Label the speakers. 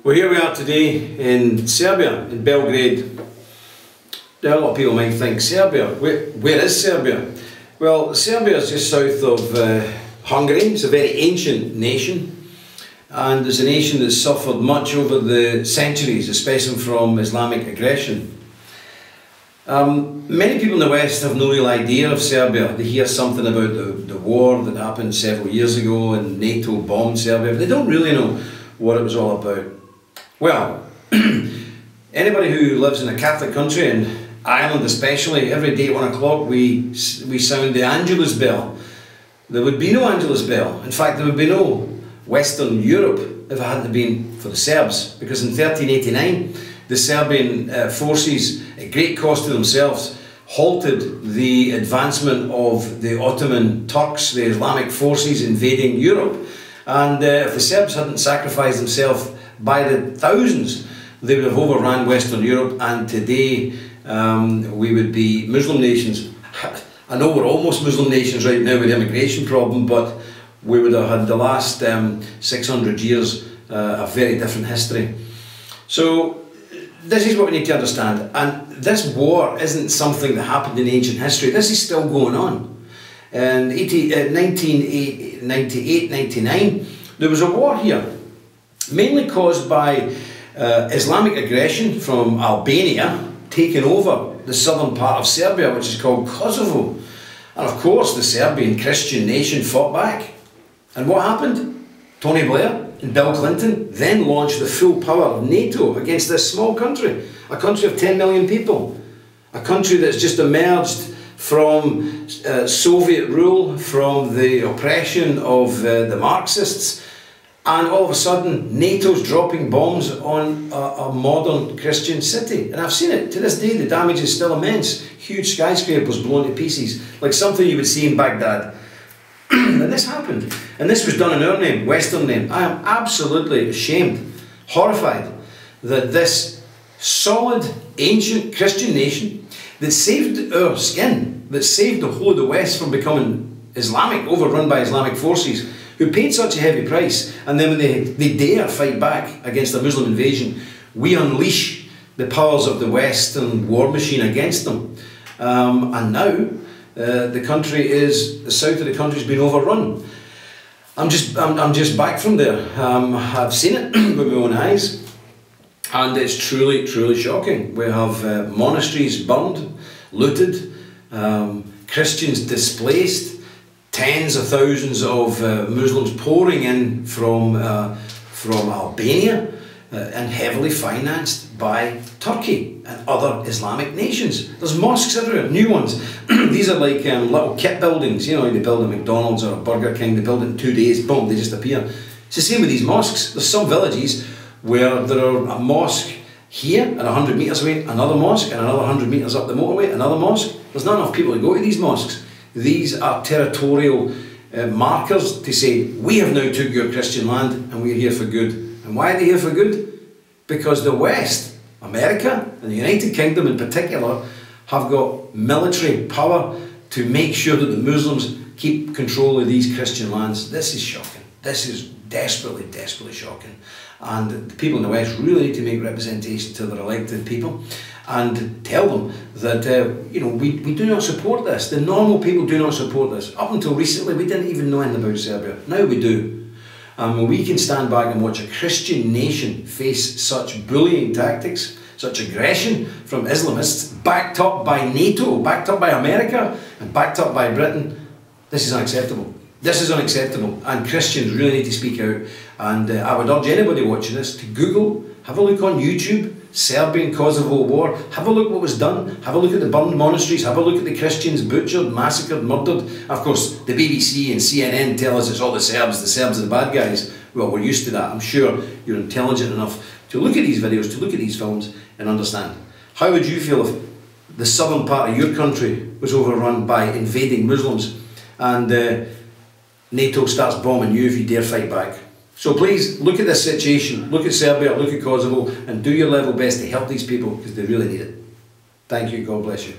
Speaker 1: Well, here we are today in Serbia, in Belgrade. Now, a lot of people might think, Serbia, where is Serbia? Well, Serbia is just south of Hungary. It's a very ancient nation, and it's a nation that's suffered much over the centuries, especially from Islamic aggression. Many people in the West have no real idea of Serbia. They hear something about the war that happened several years ago and NATO bombed Serbia, but they don't really know what it was all about. Well, anybody who lives in a Catholic country, and Ireland especially, every day at 1 o'clock we sound the Angelus bell. There would be no Angelus bell. In fact, there would be no Western Europe if it hadn't been for the Serbs, because in 1389 the Serbian forces, at great cost to themselves, halted the advancement of the Ottoman Turks, the Islamic forces invading Europe. And if the Serbs hadn't sacrificed themselves by the thousands, they would have overran Western Europe, and today we would be Muslim nations. I know we're almost Muslim nations right now with the immigration problem, but we would have had the last 600 years a very different history. So this is what we need to understand, and this war isn't something that happened in ancient history. This is still going on. In 1998-99 there was a war here, mainly caused by Islamic aggression from Albania taking over the southern part of Serbia, which is called Kosovo. And of course the Serbian Christian nation fought back. And what happened? Tony Blair and Bill Clinton then launched the full power of NATO against this small country, a country of 10 million people, a country that's just emerged from Soviet rule, from the oppression of the Marxists, and all of a sudden NATO's dropping bombs on a modern Christian city. And I've seen it. To this day the damage is still immense. Huge skyscrapers blown to pieces, like something you would see in Baghdad. And this happened. And this was done in our name, Western name. I am absolutely ashamed, horrified, that this solid, ancient Christian nation that saved our skin, that saved the whole of the West from becoming Islamic, overrun by Islamic forces, who paid such a heavy price, and then when they dare fight back against a Muslim invasion, we unleash the powers of the Western war machine against them. And now the south of the country has been overrun. I'm just back from there. I've seen it with my own eyes, and it's truly, truly shocking. We have monasteries burned, looted, Christians displaced, tens of thousands of Muslims pouring in from Albania, and heavily financed by Turkey and other Islamic nations. There's mosques everywhere, new ones. These are like little kit buildings, you know, they build a McDonald's or a Burger King, they build it in 2 days, boom, they just appear. It's the same with these mosques. There's some villages where there are a mosque here and 100 metres away, another mosque, and another 100 metres up the motorway, another mosque. There's not enough people to go to these mosques. These are territorial markers to say, we have now took your Christian land and we're here for good. And why are they here for good? Because the West, America and the United Kingdom in particular, have got military power to make sure that the Muslims keep control of these Christian lands. This is shocking. This is desperately, desperately shocking. And the people in the West really need to make representation to their elected people and tell them that you know, we do not support this. The normal people do not support this. Up until recently we didn't even know anything about Serbia. Now we do. When we can stand back and watch a Christian nation face such bullying tactics, such aggression from Islamists, backed up by NATO, backed up by America, and backed up by Britain, this is unacceptable. This is unacceptable, and Christians really need to speak out. And I would urge anybody watching this to Google, have a look on YouTube, Serbian Kosovo War, have a look what was done, have a look at the burned monasteries, have a look at the Christians butchered, massacred, murdered. Of course, the BBC and CNN tell us it's all the Serbs are the bad guys. Well, we're used to that. I'm sure you're intelligent enough to look at these videos, to look at these films and understand. How would you feel if the southern part of your country was overrun by invading Muslims and NATO starts bombing you if you dare fight back? So please look at this situation, look at Serbia, look at Kosovo, and do your level best to help these people, because they really need it. Thank you, God bless you.